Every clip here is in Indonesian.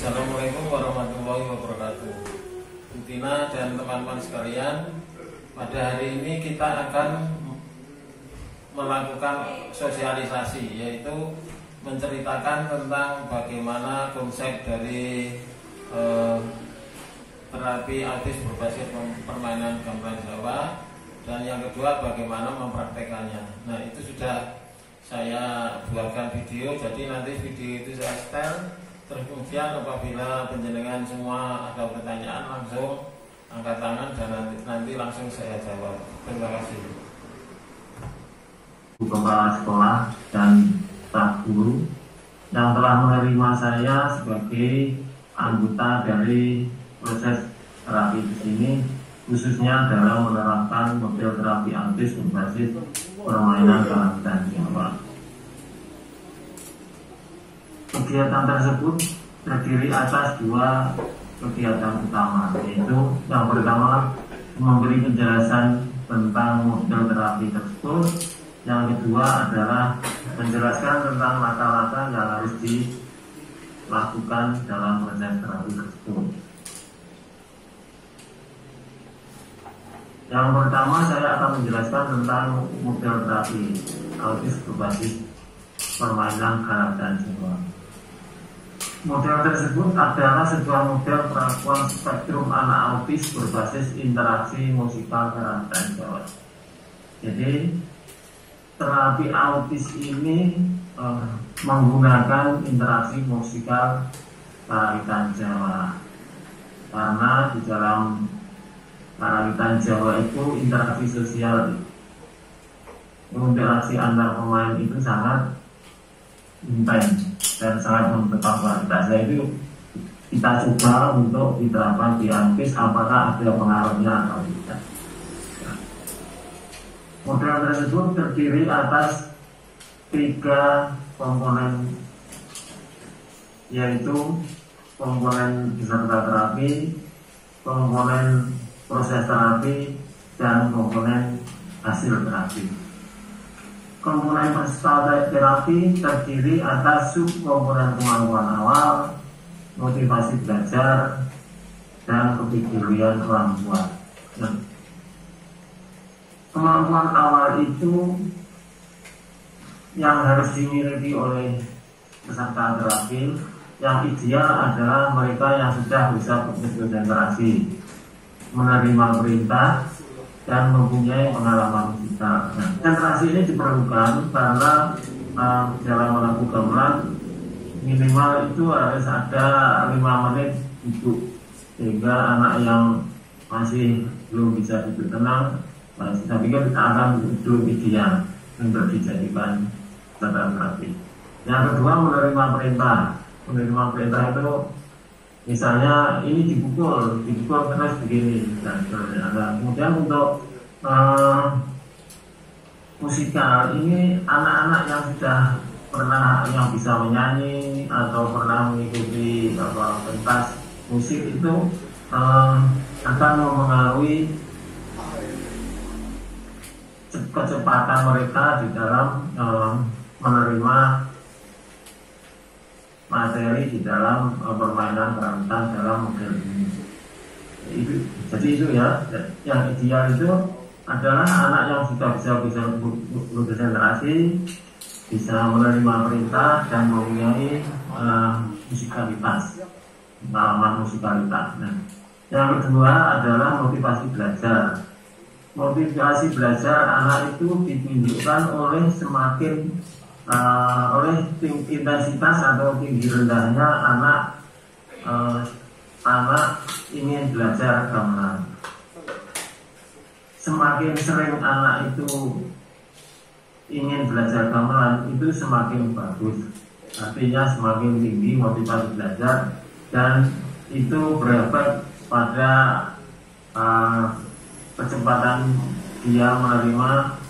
Assalamualaikum warahmatullahi wabarakatuh. Bu Tina dan teman-teman sekalian, pada hari ini kita akan melakukan sosialisasi, yaitu menceritakan tentang bagaimana konsep dari terapi autis berbasis permainan gamelan Jawa, dan yang kedua bagaimana mempraktekannya. Nah, itu sudah saya buatkan video, jadi nanti video itu saya setel. Terus kemudian apabila penjenengan semua ada pertanyaan, langsung angkat tangan dan nanti langsung saya jawab. Terima kasih. Kepala sekolah dan staf guru yang telah menerima saya sebagai anggota dari proses terapi di sini, khususnya dalam menerapkan model terapi autis berbasis permainan gamelan Jawa. Kegiatan tersebut terdiri atas dua kegiatan utama, yaitu yang pertama memberi penjelasan tentang model terapi tersebut, yang kedua adalah menjelaskan tentang langkah-langkah yang harus dilakukan dalam proses terapi tersebut. Yang pertama saya akan menjelaskan tentang model terapi autis berbasis permainan gamelan Jawa. Model tersebut adalah sebuah model penerapan spektrum anak autis berbasis interaksi musikal gamelan Jawa. Jadi terapi autis ini menggunakan interaksi musikal karawitan Jawa, karena di dalam karawitan Jawa itu interaksi sosial, interaksi antar pemain itu sangat intens dan sangat membentuk kualitas. Itu kita coba untuk diterapkan di autis, apakah ada pengaruhnya atau tidak. Model tersebut terdiri atas 3 komponen, yaitu komponen peserta terapi, komponen proses terapi, dan komponen hasil terapi. Komponen peserta terapi terdiri atas subkomponen kemampuan awal, motivasi belajar, dan kepedulian orang tua. Nah, kemampuan awal itu yang harus dimiliki oleh peserta terapi. Yang ideal adalah mereka yang sudah bisa berkonsentrasi, menerima perintah, dan mempunyai pengalaman musikal. Nah, konsentrasi ini diperlukan karena dalam melakukan gamelan minimal itu harus ada 5 menit duduk, sehingga anak yang masih belum bisa duduk tenang, saya pikir akan duduk ideal untuk dijadikan peserta terapi. Yang kedua, menerima perintah. Menerima perintah itu misalnya ini dipukul terus begini dan sebagainya. Nah, kemudian untuk musikal ini anak-anak yang sudah pernah, yang bisa menyanyi atau pernah mengikuti pentas musik itu akan mempengaruhi kecepatan mereka di dalam menerima materi di dalam permainan gamelan dalam model ini. Jadi itu ya, yang ideal itu adalah anak yang sudah bisa berkonsentrasi, bisa menerima perintah, dan mempunyai musikalitas, pengalaman musikalitas. Nah, yang kedua adalah motivasi belajar. Motivasi belajar anak itu ditunjukkan oleh oleh intensitas atau tinggi rendahnya anak ingin belajar gamelan. Semakin sering anak itu ingin belajar gamelan, itu semakin bagus. Artinya semakin tinggi motivasi belajar, dan itu berefek pada kecepatan dia menerima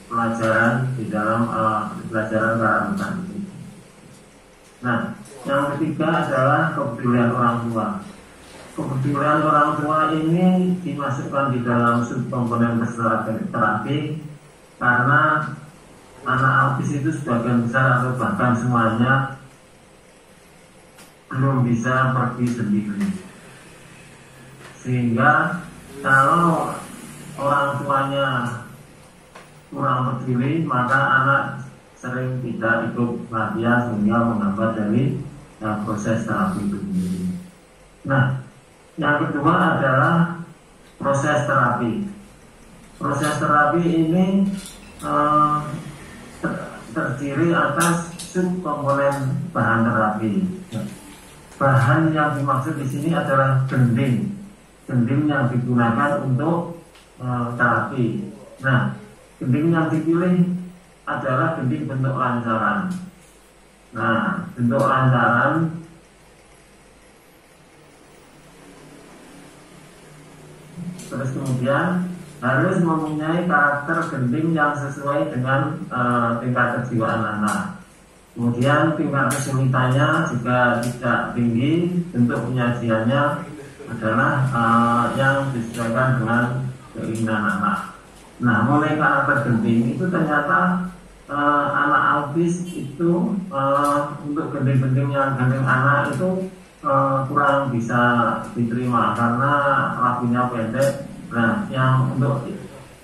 pelajaran di dalam pelajaran gamelan. Nah, yang ketiga adalah kepedulian orang tua. Kepedulian orang tua ini dimasukkan di dalam subkomponen peserta terapi karena anak autis itu sebagian besar atau bahkan semuanya belum bisa pergi sendiri. Sehingga kalau orang tuanya kurang peduli, maka anak sering tidak ikut latihan sehingga menghambat dari proses terapi itu sendiri. Nah, yang kedua adalah proses terapi. Proses terapi ini terdiri atas subkomponen bahan terapi. Bahan yang dimaksud di sini adalah gending yang digunakan untuk terapi. Nah, gending yang dipilih adalah gending bentuk lancaran. Nah, bentuk lancaran terus kemudian harus mempunyai karakter gending yang sesuai dengan tingkat kejiwaan anak. Kemudian tingkat kesulitannya juga tidak tinggi, bentuk penyajiannya adalah yang disesuaikan dengan keinginan anak. Nah, mulai karakter gending itu ternyata anak autis itu untuk gending-gending yang gending anak itu kurang bisa diterima karena lakunya pendek. Nah, yang untuk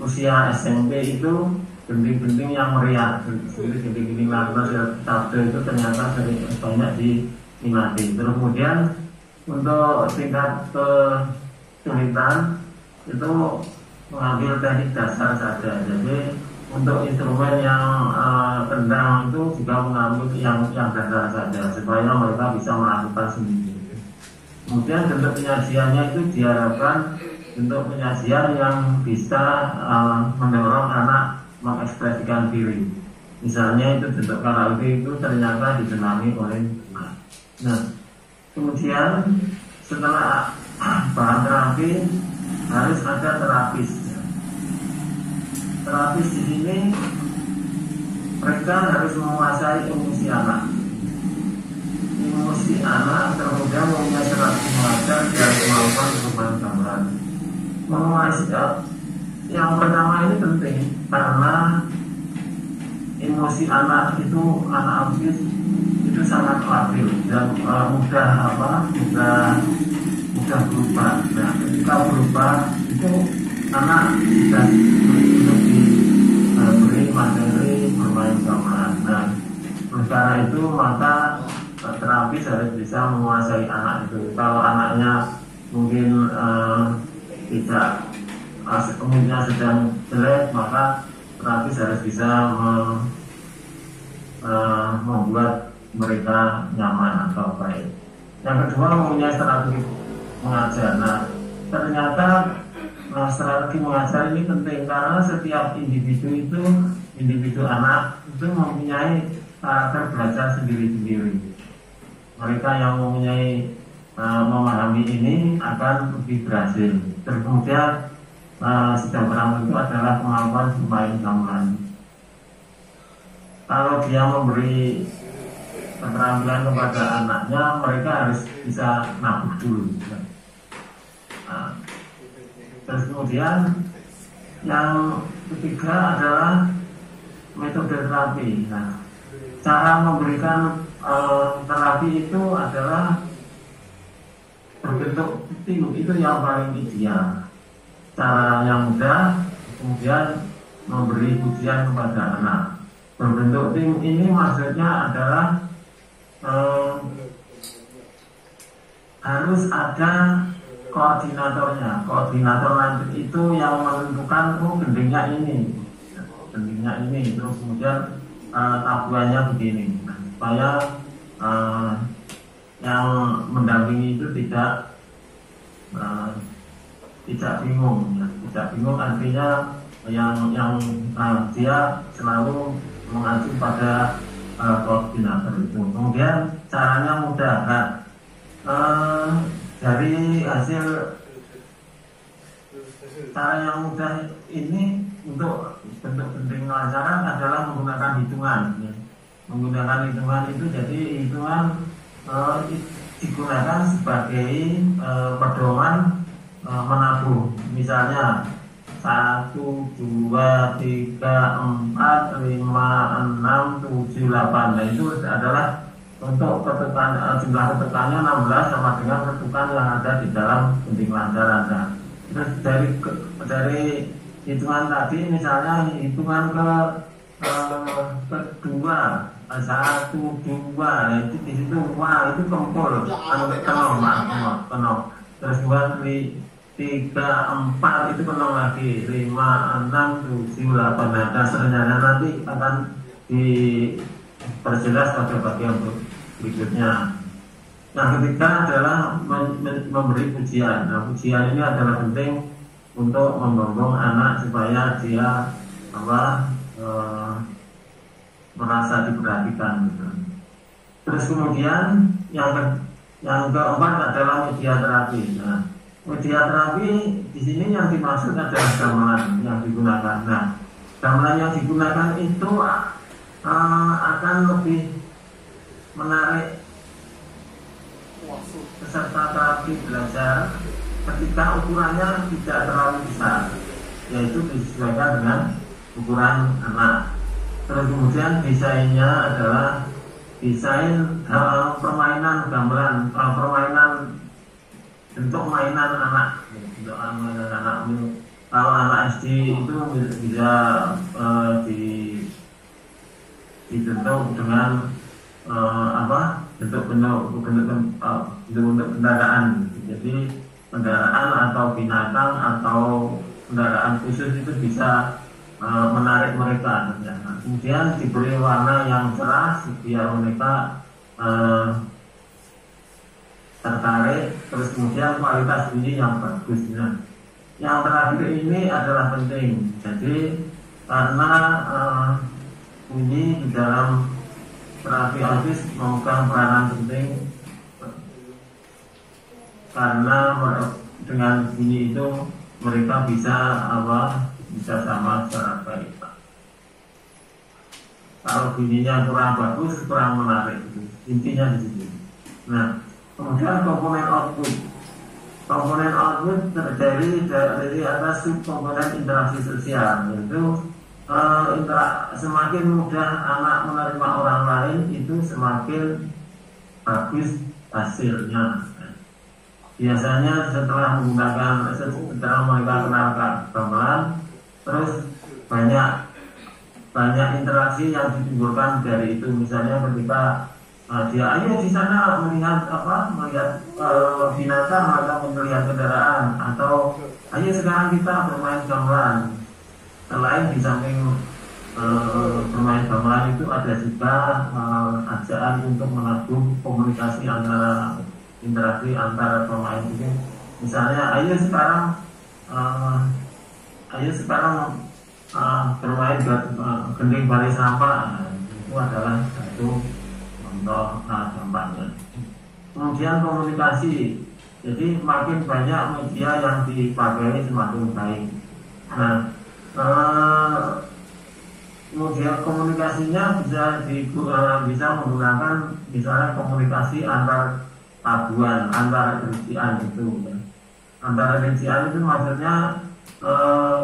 usia SMP itu gending-gending yang meriah, seperti gending-gending Larnas Sabdo itu ternyata banyak diminati. Terus kemudian untuk tingkat kesulitan itu mengambil teknik dasar saja. Jadi untuk instrumen yang tendang itu juga mengambil yang dasar saja supaya mereka bisa melakukan sendiri. Kemudian bentuk penyajiannya itu diharapkan bentuk penyajian yang bisa mendorong anak mengekspresikan diri. Misalnya itu bentuk karaoke itu ternyata disenangi oleh anak. Nah, kemudian setelah bahan terapi harus ada terapis. Terapis di sini mereka harus menguasai emosi anak. Emosi anak kemudian mempunyai strategi mengajar dan kemampuan perubahan gambaran. Menguasai yang pertama ini penting karena emosi anak itu anak autis itu sangat labil dan mudah berubah. Nah, ketika berubah itu anak tidak diberi materi bermain gambaran. Nah, oleh karena itu maka terapis harus bisa menguasai anak itu. Kalau anaknya mungkin tidak umumnya sedang jelek, maka terapis harus bisa membuat mereka nyaman atau baik. Yang kedua mempunyai strategi mengajar. Nah, ternyata strategi mengajar ini penting karena setiap individu anak itu mempunyai karakter belajar sendiri-sendiri. Mereka yang mempunyai memahami ini akan lebih berhasil. Terus kemudian sidang perang itu adalah kemampuan bermain gamelan. Kalau dia memberi keterampilan kepada anaknya, mereka harus bisa nabuh dulu. Nah, terus kemudian yang ketiga adalah metode terapi. Nah, cara memberikan terapi itu adalah berbentuk tim, itu yang paling ideal. Cara yang mudah, kemudian memberi pujian kepada anak. Berbentuk tim ini maksudnya adalah harus ada koordinatornya. Koordinator nanti itu yang menentukan gendingnya ini, terus kemudian tabuannya begini, supaya yang mendampingi itu tidak bingung. Tidak bingung artinya yang dia selalu mengacu pada koordinator itu. Kemudian caranya mudah. Nah, dari hasil cara yang mudah ini untuk bentuk gending lancaran adalah menggunakan hitungan. Menggunakan hitungan itu, jadi hitungan digunakan sebagai pedoman menabuh. Misalnya 1, 2, 3, 4, 5, 6, 7, 8. Nah, itu adalah Untuk jumlah ketukannya 16 sama dengan ketukan yang ada di dalam gunting lancaran. Nah, terus dari hitungan tadi, misalnya hitungan kedua, satu dua, itu di situ wah itu kempul, penuh. Terus tiga empat itu penuh lagi, 5 6 7 8. Nah, dasarnya nanti akan diperjelas pada bagian berikutnya. Yang ketiga adalah memberi pujian. Nah, pujian ini adalah penting untuk membangun anak supaya dia merasa diperhatikan gitu. Terus kemudian yang keempat adalah media terapi. Nah, media terapi di sini yang dimaksud adalah gamelan yang digunakan. Nah, gamelan yang digunakan itu akan lebih menarik peserta terapi belajar ketika ukurannya tidak terlalu besar, yaitu disesuaikan dengan ukuran anak. Terus kemudian desainnya adalah desain permainan gamelan, permainan bentuk mainan anak. Bentuk mainan anak. Kalau anak SD itu bisa dibentuk dengan bentuk kendaraan. Jadi kendaraan atau binatang atau kendaraan khusus itu bisa menarik mereka. Kemudian diberi warna yang cerah biar mereka tertarik. Terus kemudian kualitas bunyi yang bagus. Yang terakhir ini adalah penting. Jadi karena bunyi di dalam terapi autis memegang peranan penting, karena dengan bunyi itu mereka bisa sama secara baik. Kalau bunyinya kurang bagus, kurang menarik, intinya di situ. Nah, kemudian komponen output. Komponen output terdiri dari atas subkomponen interaksi sosial, yaitu semakin mudah anak menerima orang lain itu semakin bagus hasilnya. Biasanya setelah mereka kenalkan gamelan, terus banyak interaksi yang ditimbulkan dari itu. Misalnya ketika dia ayo di sana melihat binatang atau melihat kendaraan, atau ayo sekarang kita bermain gamelan. Selain di samping bermain gamelan itu ada juga ajakan untuk menabung komunikasi interaksi antara pemain itu. Misalnya ayo sekarang bermain gending balik sampah. Itu adalah satu contoh dampaknya. Kemudian komunikasi. Jadi makin banyak media yang dipakai semakin baik. Nah, kemudian komunikasinya bisa menggunakan misalnya komunikasi antar tabuhan, antar rincian itu. Antara rincian itu maksudnya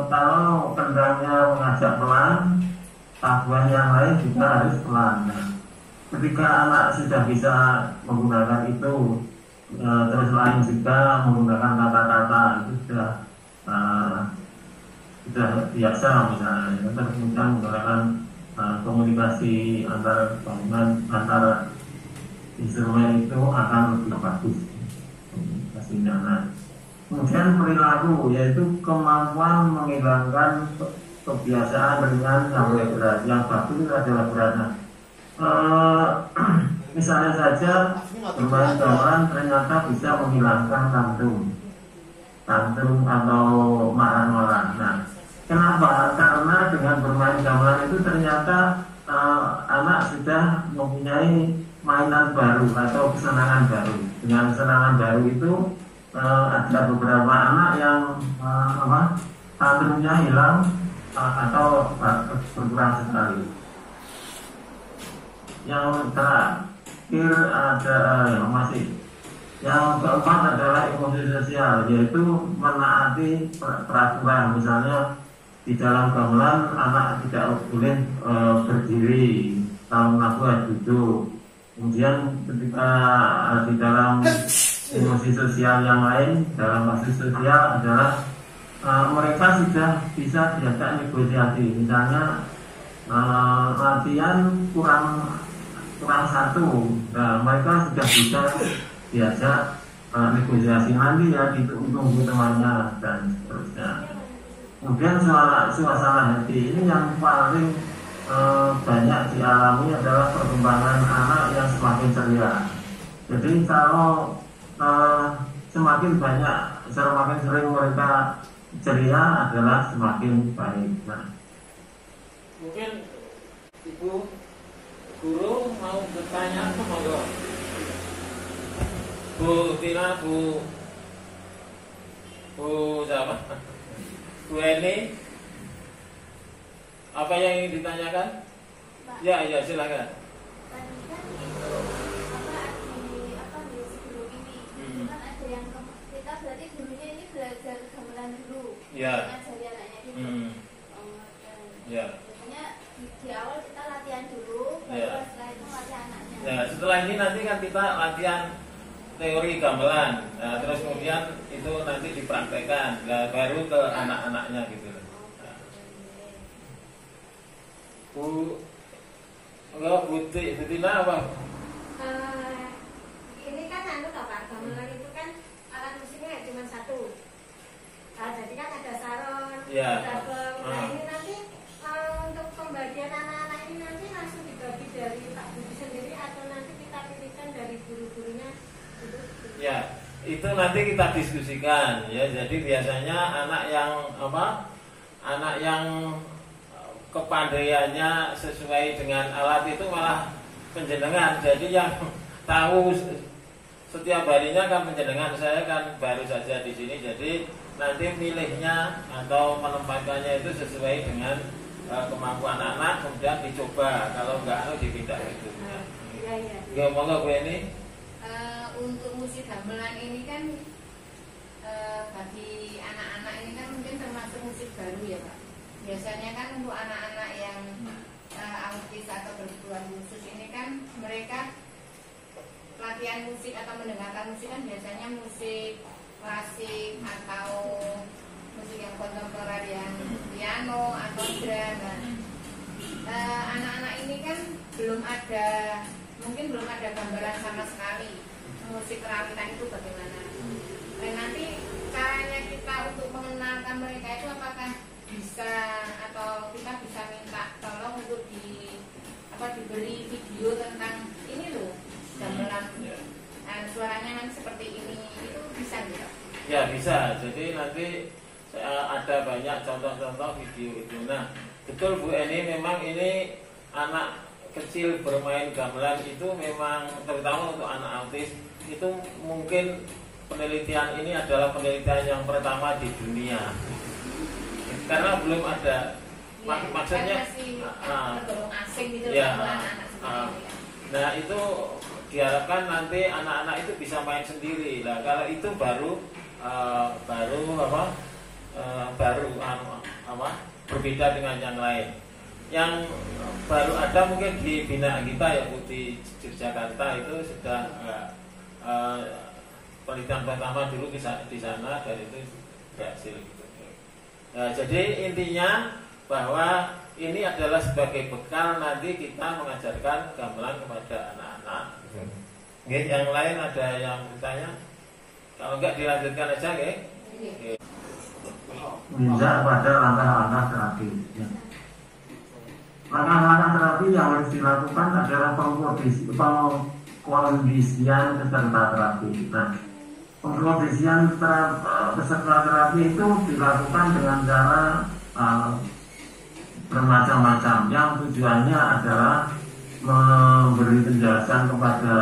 kalau kendangnya mengajak pelan, tabuhan yang lain juga harus pelan. Nah, ketika anak sudah bisa menggunakan itu, terus lain juga menggunakan kata-kata, itu sudah biasa misalnya. Terus kemudian menggunakan komunikasi antara instrumen itu akan lebih bagus komunikasinya. Nah, kemudian perilaku, yaitu kemampuan menghilangkan kebiasaan ringan sampai berat. Yang bagus itu adalah beratnya. Misalnya saja bermain gamelan ternyata bisa menghilangkan tantrum atau marah-marah. Nah, kenapa? Karena dengan bermain gamelan itu ternyata anak sudah mempunyai mainan baru atau kesenangan baru. Dengan kesenangan baru itu ada beberapa anak yang tantrumnya hilang atau berkurang sekali. Yang terakhir ada yang keempat adalah emosi sosial, yaitu menaati peraturan. Misalnya di dalam gamelan anak tidak boleh berdiri, kalau lagu duduk. Kemudian ketika di dalam emosi sosial yang lain, dalam kasus sosial adalah mereka sudah bisa diajak negosiasi. Misalnya latihan kurang satu, mereka sudah bisa diajak negosiasi nanti ya ditunggu temannya dan seterusnya. Kemudian suasana hati ini yang paling banyak dialami adalah perkembangan anak yang semakin ceria. Jadi kalau semakin sering mereka ceria adalah semakin baik. Nah, mungkin Ibu Guru mau bertanya apa monggo? Bu Tina, Bu siapa? Bu Eni, apa yang ingin ditanyakan? Ya silakan. Tadi kan itu di sebelum ini kan ada yang kita berarti gurunya ini belajar gamelan dulu, ngajari anaknya gitu. Ya. Biasanya di awal kita latihan dulu, baru setelah itu latihan anaknya. Ya, setelah ini nanti kan kita latihan teori gamelan, nah, terus kemudian itu nanti dipraktekkan, nah, baru ke anak-anaknya gitu. Nah. Bu Tina apa? Ini kan Pak, gamelan itu kan alat musiknya cuma satu. Jadi kan ada saron, ada bel. Nah ini nanti untuk pembagian anak-anak ini nanti langsung dibagi dari Pak Budi sendiri atau nanti kita pilihkan dari guru-gurunya? Ya, itu nanti kita diskusikan ya. Jadi biasanya anak yang kepandaiannya sesuai dengan alat itu malah penjenengan. Jadi yang tahu setiap harinya kan penjenengan, saya kan baru saja di sini. Jadi nanti milihnya atau menempatkannya itu sesuai dengan kemampuan anak, kemudian dicoba. Kalau enggak dipindah gitu. Ya, monggo Bu ini. Untuk musik gamelan ini kan bagi anak-anak ini kan mungkin termasuk musik baru ya Pak. Biasanya kan untuk anak-anak yang autis atau berkebutuhan khusus ini kan mereka latihan musik atau mendengarkan musik kan biasanya musik klasik atau musik yang kontemporer yang piano atau drum. Anak-anak ini kan mungkin belum ada gambaran sama sekali musik kerawitan itu bagaimana. Dan nanti caranya kita untuk mengenalkan mereka itu apakah bisa atau kita bisa minta tolong untuk diberi video tentang ini loh gamelan, suaranya nanti seperti ini, itu bisa nggak? Ya bisa. Jadi nanti ada banyak contoh-contoh video itu. Nah betul Bu Eni, memang ini anak kecil bermain gamelan itu memang terutama untuk anak autis itu mungkin penelitian ini adalah penelitian yang pertama di dunia karena belum ada maksudnya asing gitu ya, anak nah itu diharapkan nanti anak-anak itu bisa main sendiri lah. Kalau itu baru berbeda dengan yang lain. Yang baru ada mungkin di binaan kita ya Bu, di Yogyakarta itu sudah penelitian pertama dulu di sana dan itu berhasil gitu. Nah, jadi intinya bahwa ini adalah sebagai bekal nanti kita mengajarkan gamelan kepada anak-anak. Yang lain ada yang bertanya? Kalau enggak dilanjutkan aja, nggih. Bisa pada langkah-langkah terapi. Ya. Langkah-langkah terapi yang harus dilakukan adalah pengkondisian peserta terapi. Nah, pengkondisian peserta terapi itu dilakukan dengan cara bermacam-macam. Yang tujuannya adalah memberi penjelasan kepada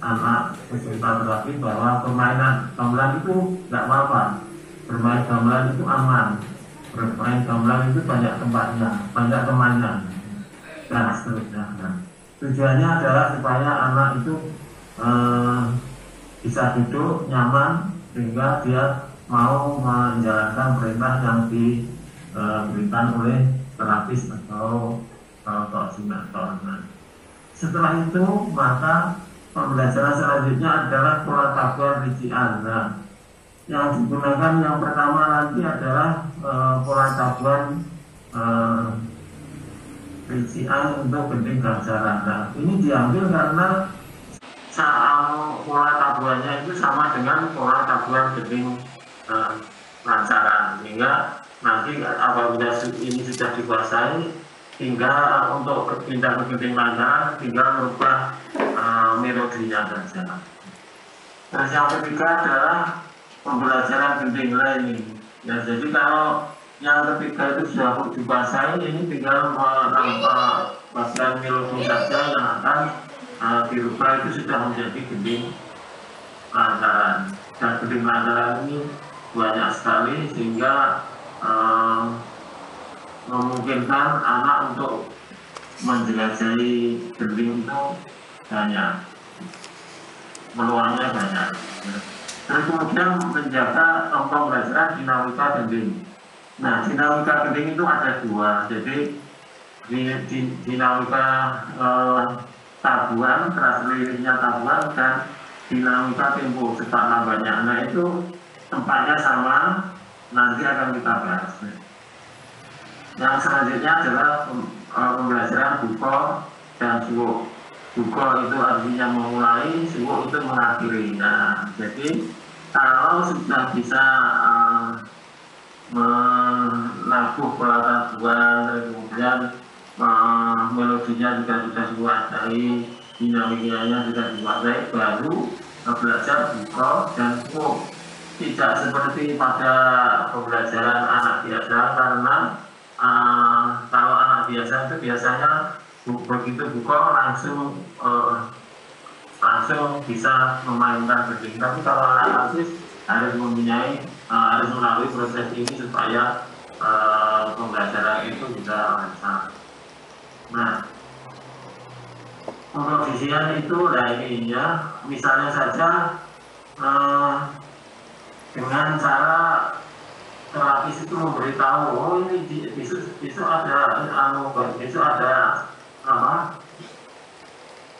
anak peserta terapi bahwa permainan gamelan itu tidak apa-apa. Bermain gamelan itu aman. Bermain gamelan itu banyak tempatnya, banyak temannya. Dan seterusnya. Nah, tujuannya adalah supaya anak itu bisa duduk nyaman sehingga dia mau menjalankan perintah yang diberikan oleh terapis atau koordinator. Nah, setelah itu maka pembelajaran selanjutnya adalah pola tabuhan rincian. Nah, yang digunakan yang pertama nanti adalah pola tabuhan rincian untuk genting ganjaran. Nah, ini diambil karena pola tabuhannya itu sama dengan pola tabuhan genting lancaran, sehingga nanti apabila ini sudah dikuasai, tinggal untuk pindah ke genting lancaran tinggal merubah melodinya saja. Terus yang ketiga adalah pembelajaran genting lining. Ya, jadi kalau yang ketiga itu sudah dikuasai, ini tinggal menambah bagian melodi saja yang akan dirubah, itu sudah menjadi genting lancaran. Dan genting lancaran ini banyak sekali sehingga memungkinkan anak untuk menjelajahi genting itu banyak, peluangnya banyak. Terus kemudian menjaga pembelajaran dinamika genting. Nah, dinamika genting itu ada dua, jadi dinamika tabuhan, keras liriknya tabuhan, dan dinamika tempo cepat lambatnya. Nah, itu tempatnya sama, nanti akan kita bahas. Yang selanjutnya adalah pembelajaran buko dan suwuk. Buko itu artinya memulai, suwuk itu mengakhiri. Nah, jadi kalau sudah bisa menabuh pola tabuhan, kemudian melodinya juga sudah dikuasai, dinamikanya sudah dikuasai, baru belajar buko dan suwuk. Tidak seperti pada pembelajaran anak biasa, karena kalau anak biasa itu biasanya begitu buko langsung bisa memainkan genting. Tapi kalau anak artis harus melalui proses ini supaya pembelajaran itu bisa lancar. Nah, pemrovisian itu ini ya, misalnya saja dengan cara terapis itu memberitahu, oh ini besok ada besok ada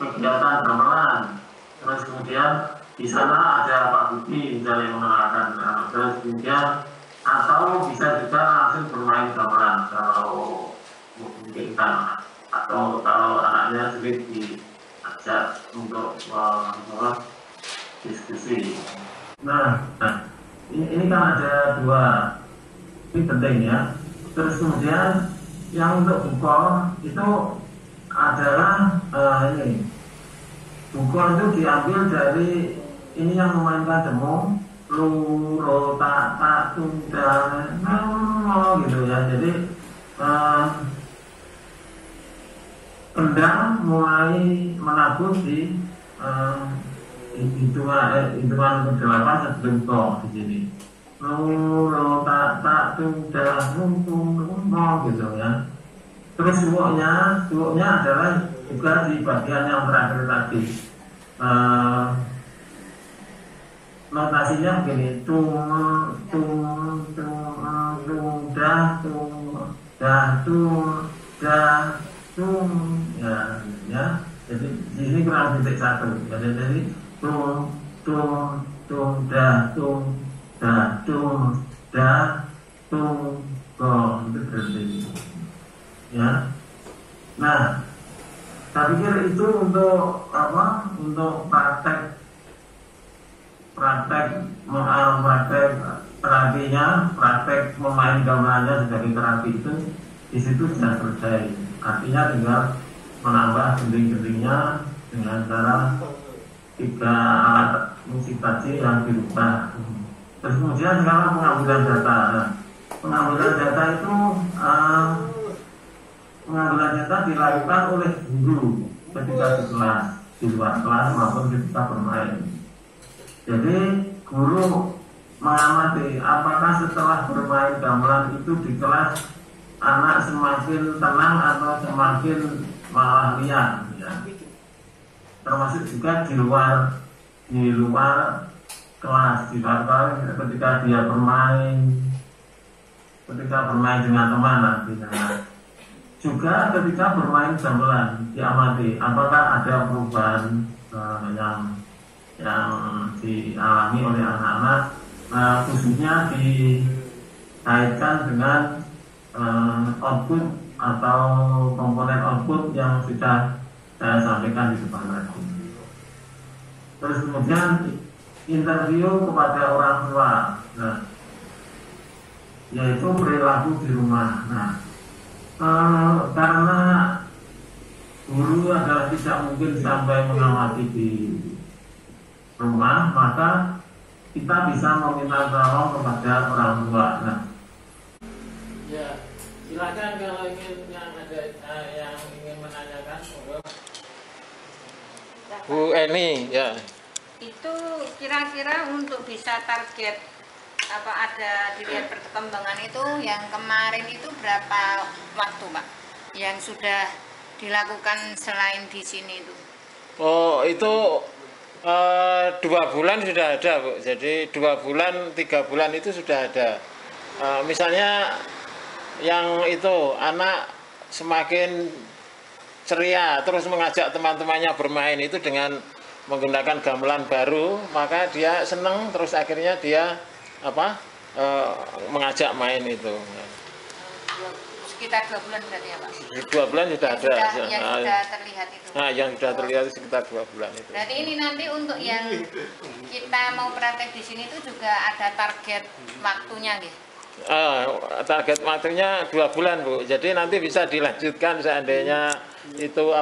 kegiatan gamelan, terus kemudian di sana ada Pak Budi misalnya mengenalkan, terus kemudian atau bisa juga langsung bermain gamelan kalau memungkinkan, atau kalau anaknya sedikit diajak untuk diskusi. Nah, ini kan ada dua, ini penting ya. Terus kemudian yang untuk buko itu adalah ini buko itu diambil dari ini yang memainkan demung, lu, ro, ta, tung, dan gitu ya. Jadi kendang mulai menabuh di hitungan ke-8 sebelum to di sini. Lu, ta, tung, dan gitu ya. Terus suwuknya adalah juga di bagian yang terakhir tadi. Notasinya begini, tung, ya. Jadi di sini kurang titik satu. Jadi tung, gong, itu berarti. Ya. Nah, saya pikir itu untuk apa? Untuk praktek terapinya, praktek memain gamelannya sebagai terapi itu di situ sudah selesai. Artinya tinggal menambah genting-gentingnya dengan cara 3 alat musik tadi yang dirubah. Terus kemudian sekarang pengambilan data. Pengambilan data itu dilakukan oleh guru ketika di kelas, di luar kelas maupun ketika bermain. Jadi guru mengamati apakah setelah bermain gamelan itu di kelas anak semakin tenang atau semakin malah liar, ya. Termasuk juga di luar kelas, di luar kelas ketika dia bermain dengan teman nanti. Juga ketika bermain gamelan diamati apakah ada perubahan yang dialami oleh anak-anak, khususnya dikaitkan dengan output atau komponen output yang sudah saya sampaikan di depan tadi. Terus kemudian interview kepada orang tua, yaitu perilaku di rumah. Karena guru adalah tidak mungkin sampai mengamati di rumah, maka kita bisa meminta tolong kepada orang tua. Ya, silakan kalau ingin yang ada yang ingin menanyakan, Bu Eni, ya. Itu kira-kira untuk bisa target apa ada dilihat perkembangan itu yang kemarin itu berapa waktu, Pak? Yang sudah dilakukan selain di sini itu? Oh, itu 2 bulan sudah ada, Bu. Jadi 2 bulan, 3 bulan itu sudah ada. Misalnya yang itu anak semakin ceria terus mengajak teman-temannya bermain itu dengan menggunakan gamelan baru, maka dia senang terus akhirnya dia mengajak main itu. Sekitar 2 bulan berarti ya, Pak? 2 bulan sudah ada. Yang sudah terlihat itu. Nah, yang sudah terlihat sekitar 2 bulan itu. Berarti ini nanti untuk yang kita mau praktek di sini itu juga ada target waktunya, gitu? Target waktunya 2 bulan, Bu. Jadi nanti bisa dilanjutkan seandainya itu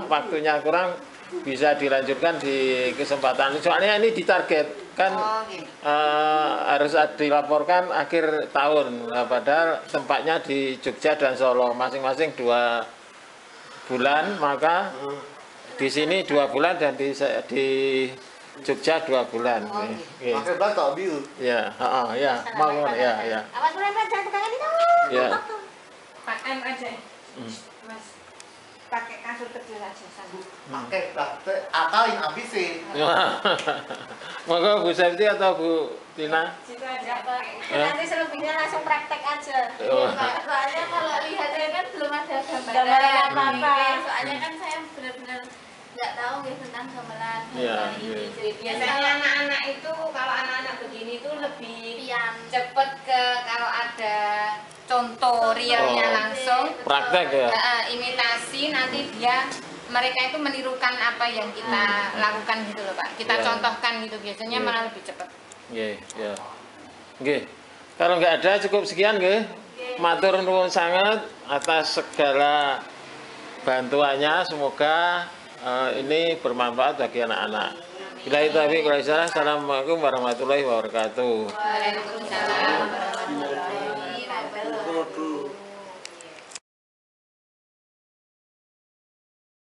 waktunya kurang, bisa dilanjutkan di kesempatan. Soalnya ini ditarget kan, harus dilaporkan akhir tahun. Padahal tempatnya di Jogja dan Solo masing-masing 2 bulan, maka di sini 2 bulan dan di Jogja 2 bulan. Pakai bata biru. Ya, ya, mau ya. Awas mulai jangan pegangan itu. Ya. Pak M aja. Mas, pakai kasur kecil aja sanggup. Pakai atau yang ABC. Maka Bu Septi atau Bu Tina? Situ aja, Pak. Nanti selebihnya langsung praktek aja. Soalnya kalau lihatnya kan belum ada Gambaran apa-apa. Soalnya kan saya benar-benar nggak tahu tentang gamelan ini. Biasanya anak-anak itu kalau anak-anak begini itu lebih cepet ke kalau ada contoh realnya langsung. Praktek ya. Imitasi nanti mereka itu menirukan apa yang kita lakukan gitu loh, Pak. Kita contohkan gitu, biasanya malah lebih cepat. Ya. Kalau nggak ada cukup sekian, nggih. Matur nuwun sangat atas segala bantuannya, semoga ini bermanfaat bagi anak-anak. Billahi taufiq wal hidayah. Assalamualaikum warahmatullahi wabarakatuh. Waalaikumsalam warahmatullahi wabarakatuh.